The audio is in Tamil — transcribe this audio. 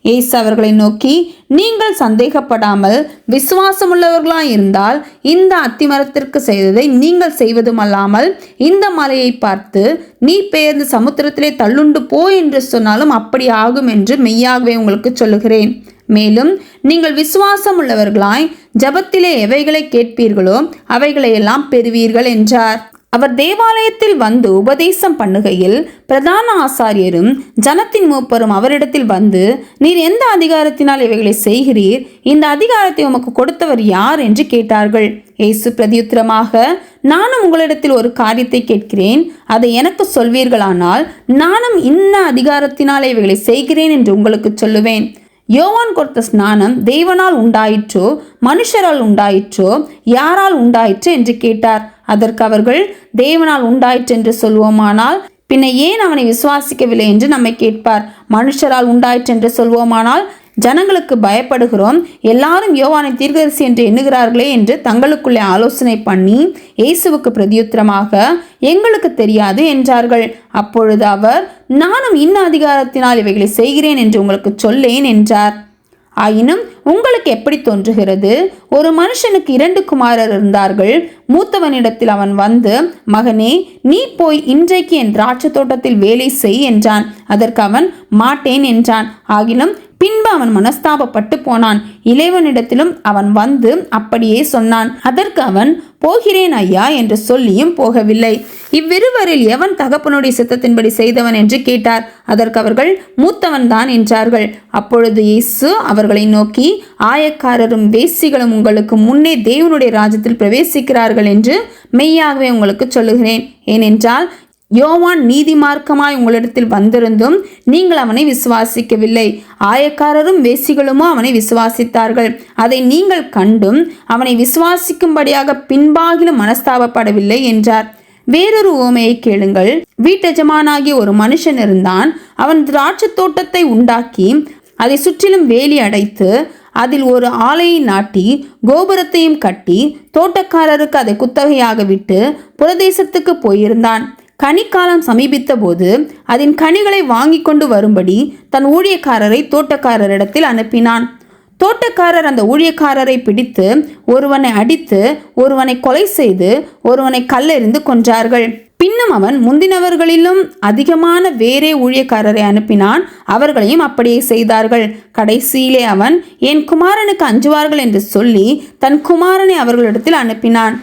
இயேசு அவர்களை நோக்கி, நீங்கள் சந்தேகப்படாமல் விசுவாசமுள்ளவர்களாய் இருந்தால் இந்த அத்திமரத்திற்கு செய்ததை நீங்கள் செய்வதுமல்லாமல் இந்த மலையை பார்த்து நீ பெயர்ந்து சமுத்திரத்திலே தள்ளுண்டு போ என்று சொன்னாலும் அப்படி ஆகும் என்று மெய்யாகவே உங்களுக்கு சொல்லுகிறேன். மேலும் நீங்கள் விசுவாசம் உள்ளவர்களாய் ஜபத்திலே எவைகளை கேட்பீர்களோ அவைகளையெல்லாம் பெறுவீர்கள் என்றார். அவர் தேவாலயத்தில் வந்து உபதேசம் பண்ணுகையில் பிரதான ஆசாரியரும் ஜனத்தின் மூப்பரும் அவரிடத்தில் வந்து, நீர் எந்த அதிகாரத்தினால் இவைகளை செய்கிறீர்? இந்த அதிகாரத்தை உமக்கு கொடுத்தவர் யார் என்று கேட்டார்கள். இயேசு பிரதியுத்தரமாக, நானும் உங்களிடத்தில் ஒரு காரியத்தை கேட்கிறேன், அதை எனக்கு சொல்வீர்களானால் நானும் இன்ன அதிகாரத்தினால் இவைகளை செய்கிறேன் என்று உங்களுக்கு சொல்லுவேன். யோவான் கொடுத்த ஸ்நானம் தேவனால் உண்டாயிற்றோ மனுஷரால் உண்டாயிற்றோ யாரால் உண்டாயிற்று என்று கேட்டார். அதற்கு அவர்கள், தேவனால் உண்டாயிற்று என்று சொல்வோமானால் பின்ன ஏன் அவனை விசுவாசிக்கவில்லை என்று நம்மை கேட்பார். மனுஷரால் உண்டாயிற்று என்று சொல்வோமானால் ஜனங்களுக்கு பயப்படுகிறோம், எல்லாரும் யோவானை தீர்க்கதரிசி என்று எண்ணுகிறார்களே என்று தங்களுக்குள்ளே ஆலோசனை பண்ணி இயேசுவுக்கு பிரதியுத்தரமாக, எங்களுக்கு தெரியாது என்றார்கள். அப்பொழுது அவர், நானும் இன்ன அதிகாரத்தினால் இவைகளை செய்கிறேன் என்று உங்களுக்கு சொல்லேன் என்றார். ஆயினும் உங்களுக்கு எப்படி தோன்றுகிறது? ஒரு மனுஷனுக்கு 2 குமாரர் இருந்தார்கள். மூத்தவனிடத்தில் அவன் வந்து, மகனே, நீ போய் இன்றைக்கு என் திராட்சை தோட்டத்தில் வேலை செய் என்றான். அதற்கு அவன் மாட்டேன் என்றான். ஆகிலும் பின்பு அவன் மனஸ்தாபப்பட்டு போனான். இளைவனிடத்திலும் அவன் வந்து அப்படியே சொன்னான். அதற்கு அவன், போகிறேன் ஐயா என்று சொல்லியும் போகவில்லை. இவ்விருவரில் எவன் தகப்பனுடைய சித்தத்தின்படி செய்தவன் என்று கேட்டார். அதற்கு அவர்கள், மூத்தவன் தான் என்றார்கள். அப்பொழுது இயேசு அவர்களை நோக்கி, ஆயக்காரரும் வேசிகளும் உங்களுக்கு முன்னே தேவனுடைய ராஜ்யத்தில் பிரவேசிக்கிறார்கள் என்று மெய்யாகவே உங்களுக்கு சொல்லுகிறேன். ஏனென்றால் யோவான் நீதிமார்க்கமாய் உங்களிடத்தில் வந்திருந்தும் நீங்கள் அவனை விசுவாசிக்கவில்லை, ஆயக்காரரும் வேசிகளுமோ அவனை விசுவாசித்தார்கள். அதை நீங்கள் கண்டும் அவனை விசுவாசிக்கும்படியாக பின்பாகிலும் மனஸ்தாபப்படவில்லை என்றார். வேறொரு உவமையை கேளுங்கள். வீட்டெஜமானாகிய ஒரு மனுஷன் இருந்தான். அவன் திராட்சை தோட்டத்தை உண்டாக்கி அதை சுற்றிலும் வேலி அடைத்து அதில் ஒரு ஆலையை நாட்டி கோபுரத்தையும் கட்டி தோட்டக்காரருக்கு அதை குத்தகையாக விட்டு புரதேசத்துக்கு போயிருந்தான். கனிக்காலம் சமீபித்த போது அதன் கனிகளை வாங்கி கொண்டு வரும்படி தன் ஊழியக்காரரை தோட்டக்காரரிடத்தில் அனுப்பினான். தோட்டக்காரர் அந்த ஊழியக்காரரை பிடித்து ஒருவனை அடித்து ஒருவனை கொலை செய்து ஒருவனை கல்லெறிந்து கொன்றார்கள். பின்னும் அவன் முந்தினவர்களிலும் அதிகமான வேறே ஊழியக்காரரை அனுப்பினான். அவர்களையும் அப்படியே செய்தார்கள். கடைசியிலே அவன், என் குமாரனுக்கு அஞ்சுவார்கள் என்று சொல்லி தன் குமாரனை அவர்களிடத்தில் அனுப்பினான்.